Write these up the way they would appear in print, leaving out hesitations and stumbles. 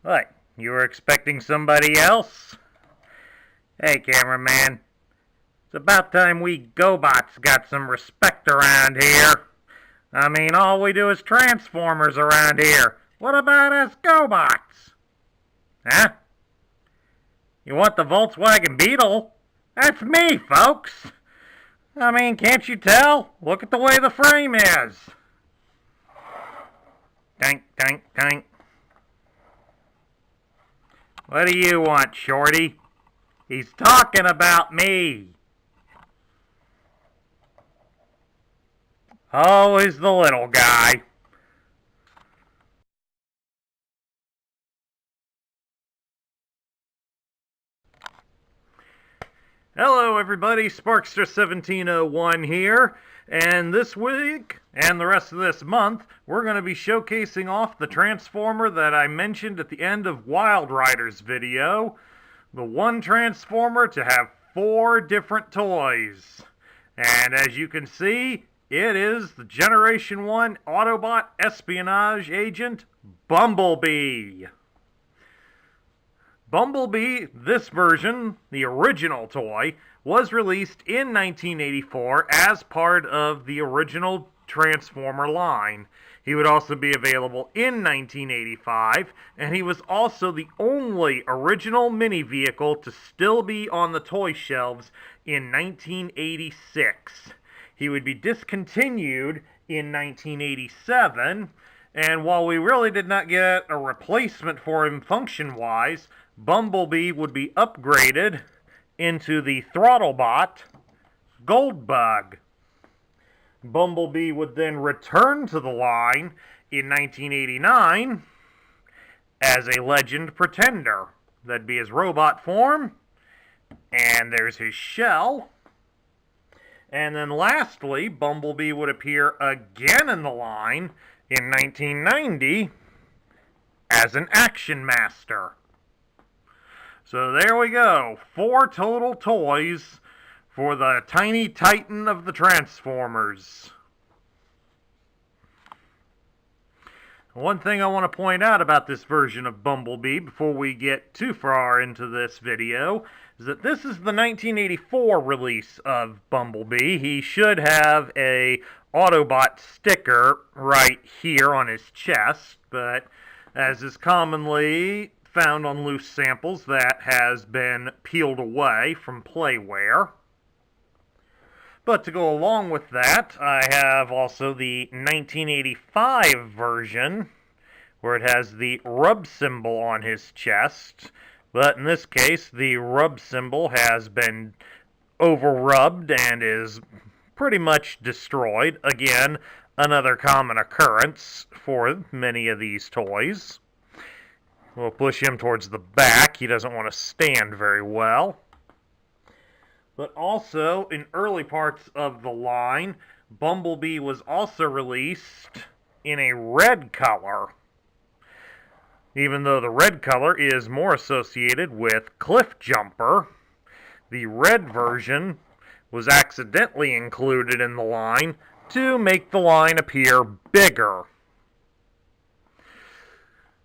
What? You were expecting somebody else? Hey, cameraman. It's about time we GoBots got some respect around here. I mean, all we do is Transformers around here. What about us GoBots? Huh? You want the Volkswagen Beetle? That's me, folks. I mean, can't you tell? Look at the way the frame is. Tank, tank, tank. What do you want, Shorty? He's talking about me. Always the little guy. Hello everybody, Sparkster1701 here, and this week, and the rest of this month, we're going to be showcasing off the Transformer that I mentioned at the end of Wild Riders video. The one Transformer to have 4 different toys. And as you can see, it is the Generation 1 Autobot espionage agent, Bumblebee. Bumblebee, this version, the original toy, was released in 1984 as part of the original Transformer line. He would also be available in 1985, and he was also the only original mini-vehicle to still be on the toy shelves in 1986. He would be discontinued in 1987, and while we really did not get a replacement for him function-wise, Bumblebee would be upgraded into the Throttlebot Goldbug. Bumblebee would then return to the line in 1989 as a Legend Pretender. That'd be his robot form, and there's his shell. And then lastly, Bumblebee would appear again in the line in 1990 as an Action Master. So there we go, 4 total toys for the tiny titan of the Transformers. One thing I want to point out about this version of Bumblebee before we get too far into this video is that this is the 1984 release of Bumblebee. He should have a Autobot sticker right here on his chest, but as is commonly found on loose samples, that has been peeled away from Playware. But to go along with that, I have also the 1985 version, where it has the rub symbol on his chest. But in this case, the rub symbol has been over-rubbed and is pretty much destroyed. Again, another common occurrence for many of these toys. We'll push him towards the back. He doesn't want to stand very well. But also, in early parts of the line, Bumblebee was also released in a red color. Even though the red color is more associated with Cliff Jumper, the red version was accidentally included in the line to make the line appear bigger.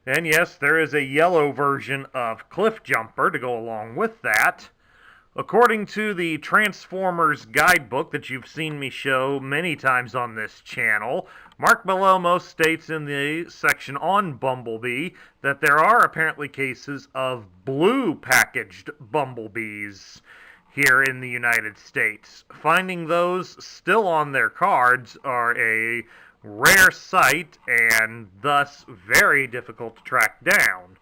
And yes, there is a yellow version of Cliff Jumper to go along with that. According to the Transformers guidebook that you've seen me show many times on this channel, Mark Belomo states in the section on Bumblebee that there are apparently cases of blue packaged Bumblebees here in the United States. Finding those still on their cards are a rare sight and thus very difficult to track down.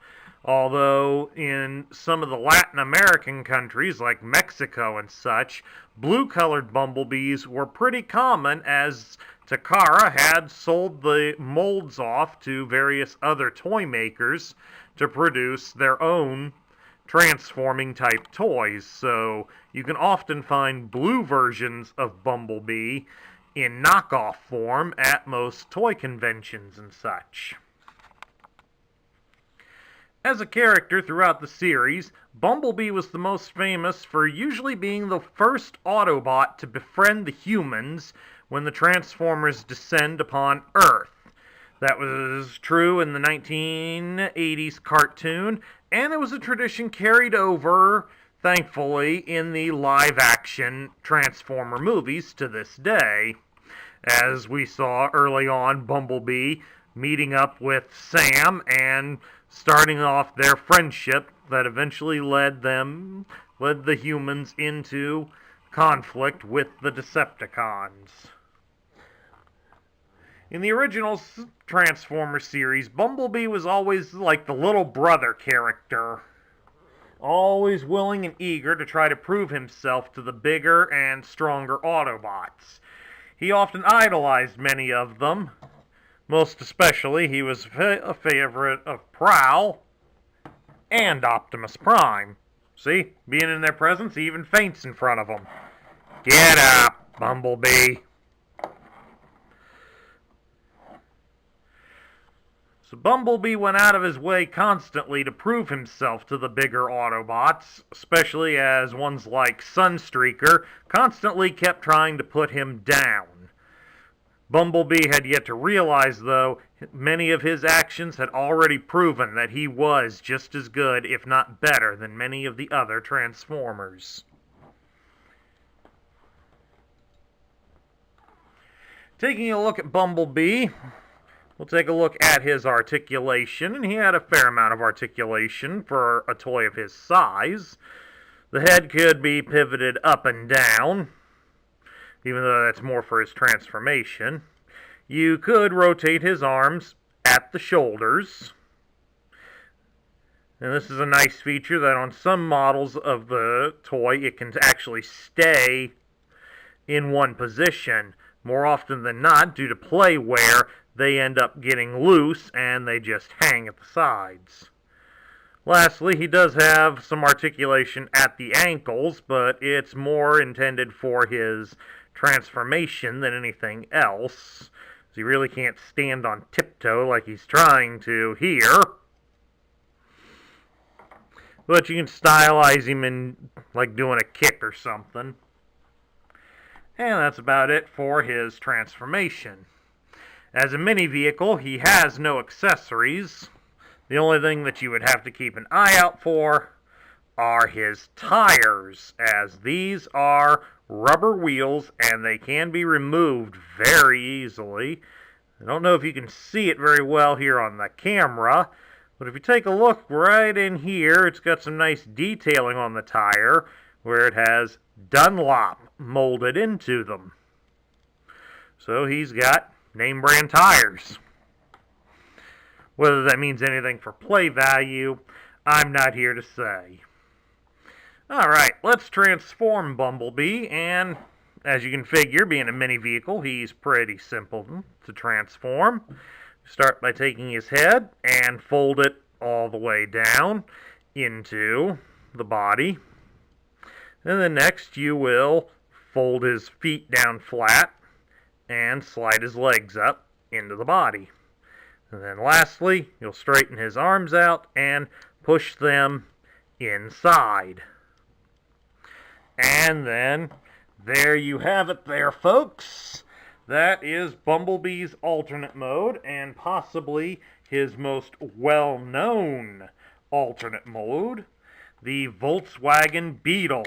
Although in some of the Latin American countries like Mexico and such, blue-colored Bumblebees were pretty common, as Takara had sold the molds off to various other toy makers to produce their own transforming type toys. So you can often find blue versions of Bumblebee in knockoff form at most toy conventions and such. As a character throughout the series, Bumblebee was the most famous for usually being the first Autobot to befriend the humans when the Transformers descend upon Earth. That was true in the 1980s cartoon, and it was a tradition carried over, thankfully, in the live-action Transformer movies to this day. As we saw early on, Bumblebee meeting up with Sam and starting off their friendship that eventually led the humans into conflict with the Decepticons. In the original Transformers series, Bumblebee was always like the little brother character, always willing and eager to try to prove himself to the bigger and stronger Autobots. He often idolized many of them. Most especially, he was a favorite of Prowl and Optimus Prime. See, being in their presence, he even faints in front of them. Get up, Bumblebee. So Bumblebee went out of his way constantly to prove himself to the bigger Autobots, especially as ones like Sunstreaker constantly kept trying to put him down. Bumblebee had yet to realize, though, many of his actions had already proven that he was just as good, if not better, than many of the other Transformers. Taking a look at Bumblebee, we'll take a look at his articulation, and he had a fair amount of articulation for a toy of his size. The head could be pivoted up and down, even though that's more for his transformation. You could rotate his arms at the shoulders. And this is a nice feature that on some models of the toy, it can actually stay in one position. More often than not, due to play wear, they end up getting loose and they just hang at the sides. Lastly, he does have some articulation at the ankles, but it's more intended for his transformation than anything else. So he really can't stand on tiptoe like he's trying to here. But you can stylize him in like doing a kick or something. And that's about it for his transformation. As a mini vehicle, he has no accessories. The only thing that you would have to keep an eye out for are his tires, as these are rubber wheels and they can be removed very easily. I don't know if you can see it very well here on the camera, but if you take a look right in here, it's got some nice detailing on the tire where it has Dunlop molded into them. So he's got name brand tires. Whether that means anything for play value, I'm not here to say. Alright, let's transform Bumblebee, and as you can figure, being a mini vehicle, he's pretty simple to transform. Start by taking his head and fold it all the way down into the body. And then next you will fold his feet down flat and slide his legs up into the body. And then lastly, you'll straighten his arms out and push them inside. And then, there you have it there, folks. That is Bumblebee's alternate mode, and possibly his most well-known alternate mode, the Volkswagen Beetle.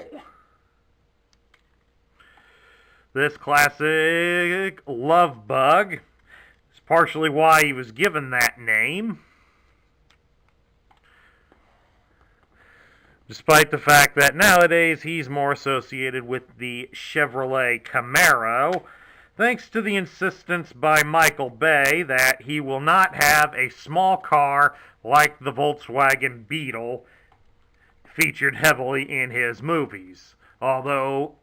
This classic love bug is partially why he was given that name, despite the fact that nowadays he's more associated with the Chevrolet Camaro, thanks to the insistence by Michael Bay that he will not have a small car like the Volkswagen Beetle featured heavily in his movies. Although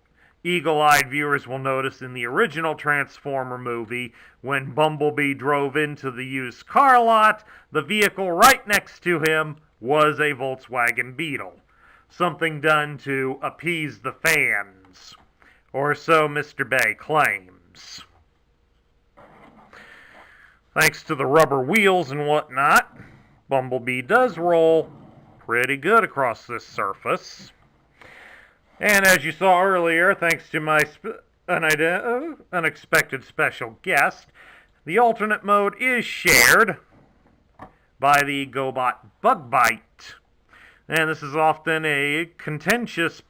eagle-eyed viewers will notice in the original Transformer movie, when Bumblebee drove into the used car lot, the vehicle right next to him was a Volkswagen Beetle. Something done to appease the fans, or so Mr. Bay claims. Thanks to the rubber wheels and whatnot, Bumblebee does roll pretty good across this surface. And as you saw earlier, thanks to my an unexpected special guest, the alternate mode is shared by the GoBot Bug Bite. And this is often a contentious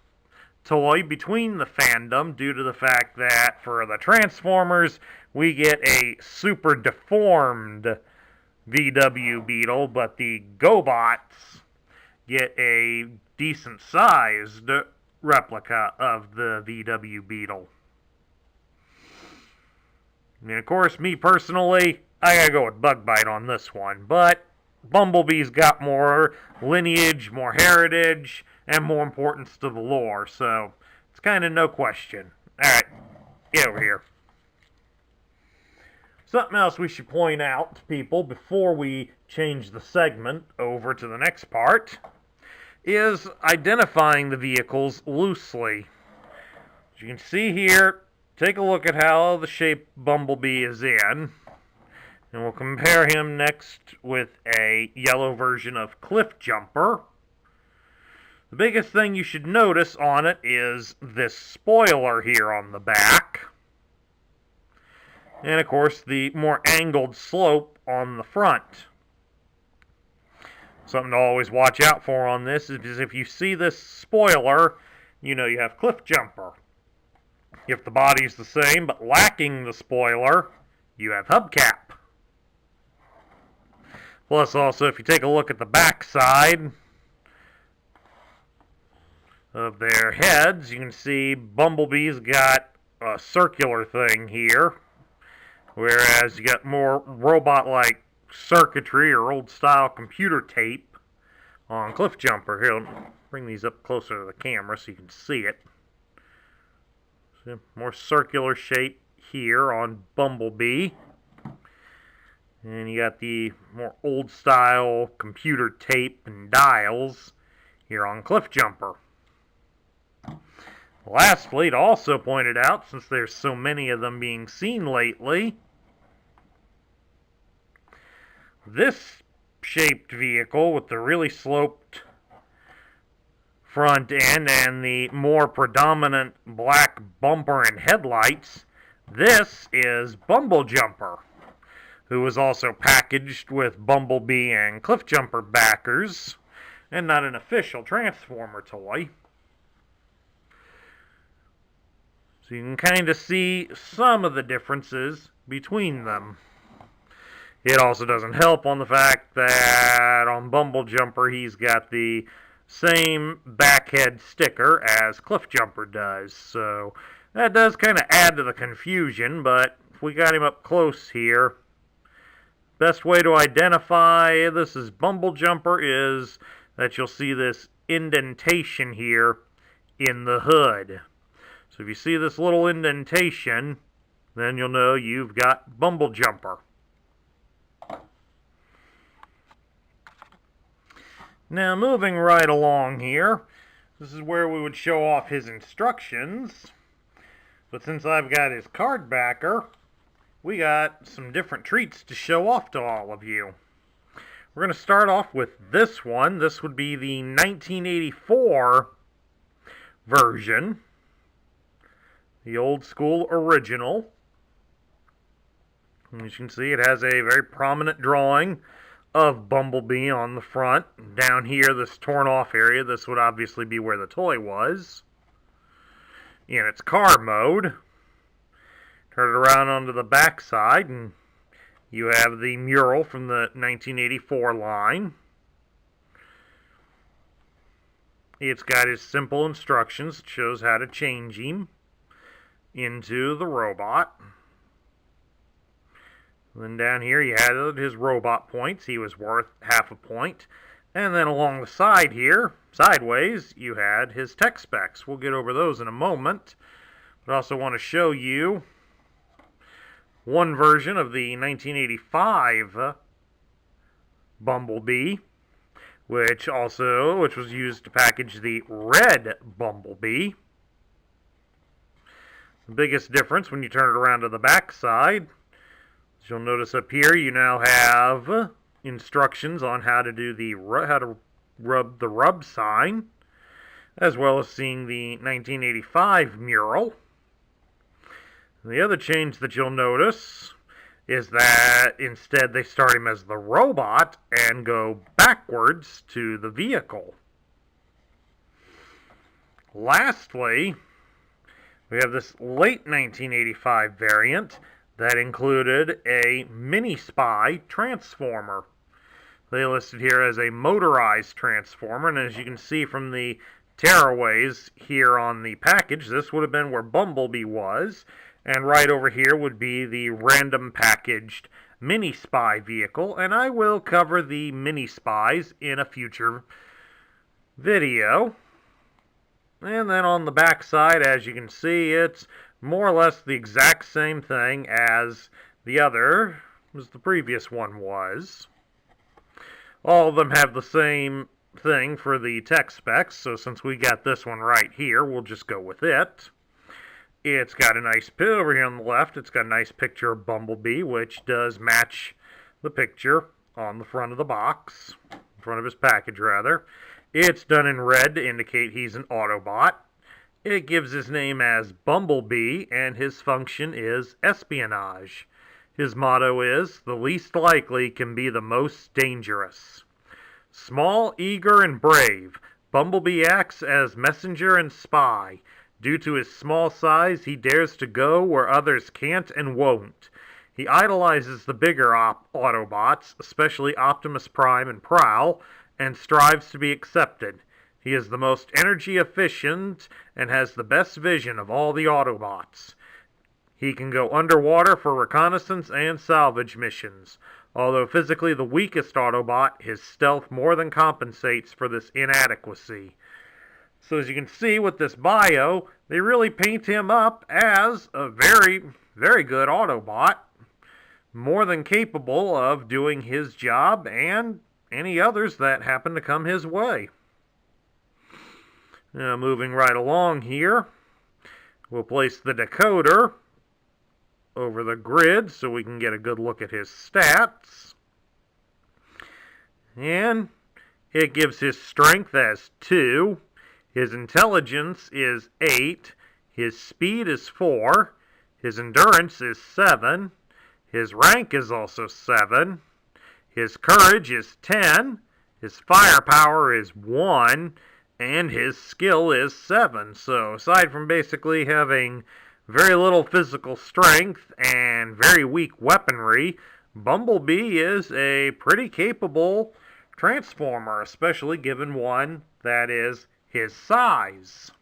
toy between the fandom due to the fact that for the Transformers, we get a super deformed VW Beetle, but the GoBots get a decent sized replica of the VW Beetle. And of course, me personally, I gotta go with Bug Bite on this one, but Bumblebee's got more lineage, more heritage, and more importance to the lore, so it's kind of no question. Alright, get over here. Something else we should point out to people before we change the segment over to the next part is identifying the vehicles loosely. As you can see here, take a look at how the shape Bumblebee is in. And we'll compare him next with a yellow version of Cliff Jumper. The biggest thing you should notice on it is this spoiler here on the back. And of course the more angled slope on the front. Something to always watch out for on this is if you see this spoiler, you know you have Cliff Jumper. If the body's the same but lacking the spoiler, you have Hubcap. Plus, also, if you take a look at the back side of their heads, you can see Bumblebee's got a circular thing here, whereas you got more robot-like circuitry or old-style computer tape on Cliff Jumper. Here, let me bring these up closer to the camera so you can see it. So, more circular shape here on Bumblebee. And you got the more old-style computer tape and dials here on Cliff Jumper. Lastly, to also point it out, since there's so many of them being seen lately, this shaped vehicle with the really sloped front end and the more predominant black bumper and headlights, this is Bumble Jumper, who was also packaged with Bumblebee and Cliff Jumper backers, and not an official Transformer toy. So you can kind of see some of the differences between them. It also doesn't help on the fact that on Bumble Jumper he's got the same backhead sticker as Cliff Jumper does, so that does kind of add to the confusion, but if we got him up close here, best way to identify this as Bumble Jumper is that you'll see this indentation here in the hood. So if you see this little indentation, then you'll know you've got Bumble Jumper. Now moving right along here, this is where we would show off his instructions. But since I've got his card backer, we got some different treats to show off to all of you. We're going to start off with this one. This would be the 1984 version. The old school original. As you can see, it has a very prominent drawing of Bumblebee on the front. Down here, this torn off area, this would obviously be where the toy was. In its car mode. Turn it around onto the back side, and you have the mural from the 1984 line. It's got his simple instructions. It shows how to change him into the robot. And then down here you had his robot points. He was worth half a point. And then along the side here, sideways, you had his tech specs. We'll get over those in a moment. But I also want to show you one version of the 1985 Bumblebee, which was used to package the red Bumblebee. The biggest difference when you turn it around to the back side, as you'll notice up here, you now have instructions on how to do rub the rub sign, as well as seeing the 1985 mural. The other change that you'll notice is that instead they start him as the robot and go backwards to the vehicle. Lastly, we have this late 1985 variant that included a mini-spy transformer. They listed here as a motorized transformer, and as you can see from the tearaways here on the package, this would have been where Bumblebee was, and right over here would be the random packaged mini-spy vehicle, and I will cover the mini-spies in a future video. And then on the back side, as you can see, it's more or less the exact same thing as the previous one was. All of them have the same thing for the tech specs, so since we got this one right here, we'll just go with it. It's got a nice over here on the left, it's got a nice picture of Bumblebee, which does match the picture on the front of the box, in front of his package rather. It's done in red to indicate he's an Autobot. It gives his name as Bumblebee, and his function is espionage. His motto is, "The least likely can be the most dangerous." Small, eager, and brave, Bumblebee acts as messenger and spy. Due to his small size, he dares to go where others can't and won't. He idolizes the bigger Autobots, especially Optimus Prime and Prowl, and strives to be accepted. He is the most energy efficient and has the best vision of all the Autobots. He can go underwater for reconnaissance and salvage missions. Although physically the weakest Autobot, his stealth more than compensates for this inadequacy. So as you can see with this bio, they really paint him up as a very, very good Autobot. More than capable of doing his job and any others that happen to come his way. Now moving right along here, we'll place the decoder over the grid so we can get a good look at his stats. And it gives his strength as 2, his intelligence is 8, his speed is 4, his endurance is 7, his rank is also 7, his courage is 10, his firepower is 1, and his skill is 7. So aside from basically having very little physical strength and very weak weaponry, Bumblebee is a pretty capable transformer, especially given one that is his size.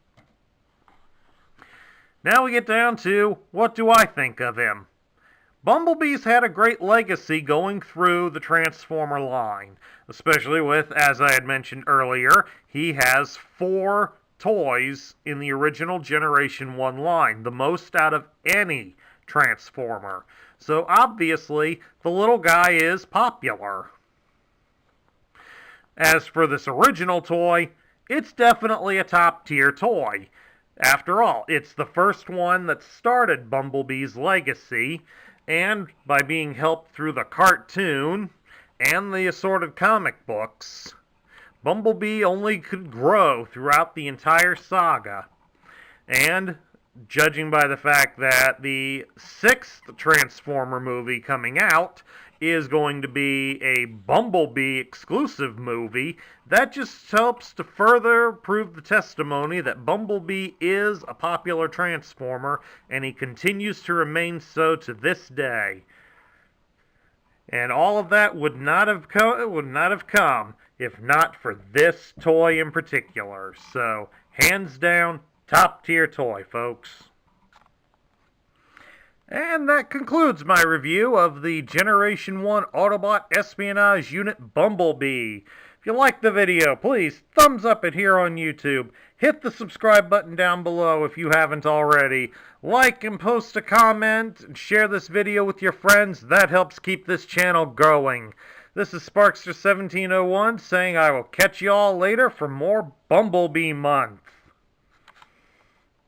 Now we get down to, what do I think of him? Bumblebee's had a great legacy going through the Transformer line, especially with, as I had mentioned earlier, he has 4 toys in the original Generation 1 line, the most out of any Transformer. So obviously, the little guy is popular. As for this original toy, it's definitely a top-tier toy. After all, it's the first one that started Bumblebee's legacy, and by being helped through the cartoon and the assorted comic books, Bumblebee only could grow throughout the entire saga. And judging by the fact that the 6th Transformer movie coming out is going to be a Bumblebee exclusive movie, that just helps to further prove the testimony that Bumblebee is a popular Transformer, and he continues to remain so to this day. And all of that would not have come if not for this toy in particular. So, hands down, top tier toy, folks. And that concludes my review of the Generation 1 Autobot Espionage Unit Bumblebee. If you liked the video, please thumbs up it here on YouTube. Hit the subscribe button down below if you haven't already. Like and post a comment and share this video with your friends. That helps keep this channel going. This is Sparkster1701 saying I will catch you all later for more Bumblebee Month.